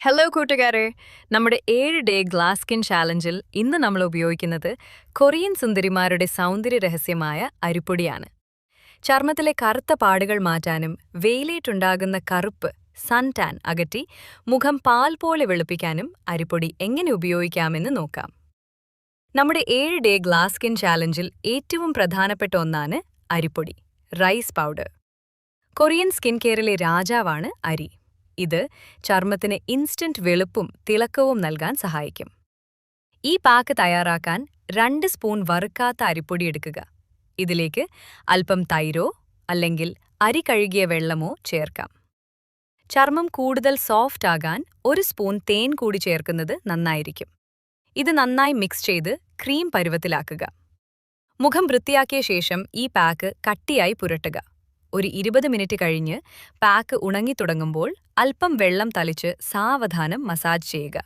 Hello കൂട്ടുകാരെ, നമ്മുടെ 7 day glass skin ചാലഞ്ചിൽ ഇന്ന് നമ്മൾ ഉപയോഗിക്കുന്നത് കൊറിയൻ സുന്ദരിമാരുടെ സൗന്ദര്യ രഹസ്യമായ അരിപ്പൊടിയാണ്. ചർമ്മത്തിലെ കറുത്ത പാടുകൾ മാറ്റാനും വെയിലേറ്റുണ്ടാകുന്ന കറുപ്പ് സൺ ടാൻ അകറ്റി മുഖം പാൽ പോലെ വെളുപ്പിക്കാനും അരിപ്പൊടി എങ്ങനെ ഉപയോഗിക്കാമെന്ന് നോക്കാം. നമ്മുടെ 7 ഡേ ഗ്ലാസ് സ്കിൻ ചാലഞ്ചിൽ ഏറ്റവും പ്രധാനപ്പെട്ട ഒന്നാണ് അരിപ്പൊടി, റൈസ് പൗഡർ. കൊറിയൻ സ്കിൻ കെയറിലെ രാജാവാണ് അരി. ഇത് ചർമ്മത്തിന് ഇൻസ്റ്റന്റ് വെളുപ്പും തിളക്കവും നൽകാൻ സഹായിക്കും. ഈ പാക്ക് തയ്യാറാക്കാൻ 2 സ്പൂൺ വറുക്കാത്ത അരിപ്പൊടി എടുക്കുക. ഇതിലേക്ക് അല്പം തൈരോ അല്ലെങ്കിൽ അരി കഴുകിയ വെള്ളമോ ചേർക്കാം. ചർമ്മം കൂടുതൽ സോഫ്റ്റ് ആകാൻ 1 സ്പൂൺ തേൻ കൂടി ചേർക്കുന്നത് നന്നായിരിക്കും. ഇത് നന്നായി മിക്സ് ചെയ്ത് ക്രീം പരുവത്തിലാക്കുക. മുഖം വൃത്തിയാക്കിയ ശേഷം ഈ പാക്ക് കട്ടിയായി പുരട്ടുക. ഒരു 20 മിനിറ്റ് കഴിഞ്ഞ് പാക്ക് ഉണങ്ങിത്തുടങ്ങുമ്പോൾ അല്പം വെള്ളം തളിച്ച് സാവധാനം മസാജ് ചെയ്യുക.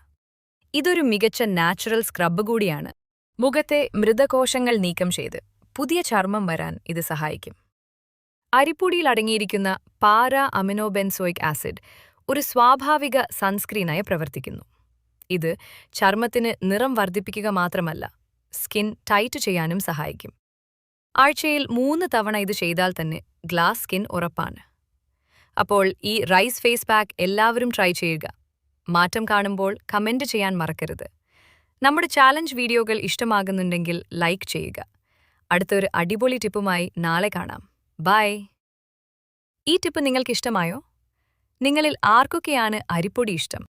ഇതൊരു മികച്ച നാച്ചുറൽ സ്ക്രബ് കൂടിയാണ്. മുഖത്തെ മൃതകോശങ്ങൾ നീക്കം ചെയ്ത് പുതിയ ചർമ്മം വരാൻ ഇത് സഹായിക്കും. അരിപ്പൊടിയിൽ അടങ്ങിയിരിക്കുന്ന പാരാ അമിനോബെൻസോയിക് ആസിഡ് ഒരു സ്വാഭാവിക സൺസ്ക്രീനായി പ്രവർത്തിക്കുന്നു. ഇത് ചർമ്മത്തിന് നിറം വർദ്ധിപ്പിക്കുക മാത്രമല്ല, സ്കിൻ ടൈറ്റ് ചെയ്യാനും സഹായിക്കും. ആഴ്ചയിൽ 3 തവണ ഇത് ചെയ്താൽ തന്നെ ഗ്ലാസ് സ്കിൻ ഉറപ്പാണ്. അപ്പോൾ ഈ റൈസ് ഫേസ് പാക്ക് എല്ലാവരും ട്രൈ ചെയ്യുക. മാറ്റം കാണുമ്പോൾ കമന്റ് ചെയ്യാൻ മറക്കരുത്. നമ്മുടെ ചാലഞ്ച് വീഡിയോകൾ ഇഷ്ടമാകുന്നുണ്ടെങ്കിൽ ലൈക്ക് ചെയ്യുക. അടുത്തൊരു അടിപൊളി ടിപ്പുമായി നാളെ കാണാം. ബൈ. ഈ ടിപ്പ് നിങ്ങൾക്ക് ഇഷ്ടമായോ? നിങ്ങളിൽ ആർക്കൊക്കെയാണ് അരിപ്പൊടി ഇഷ്ടം?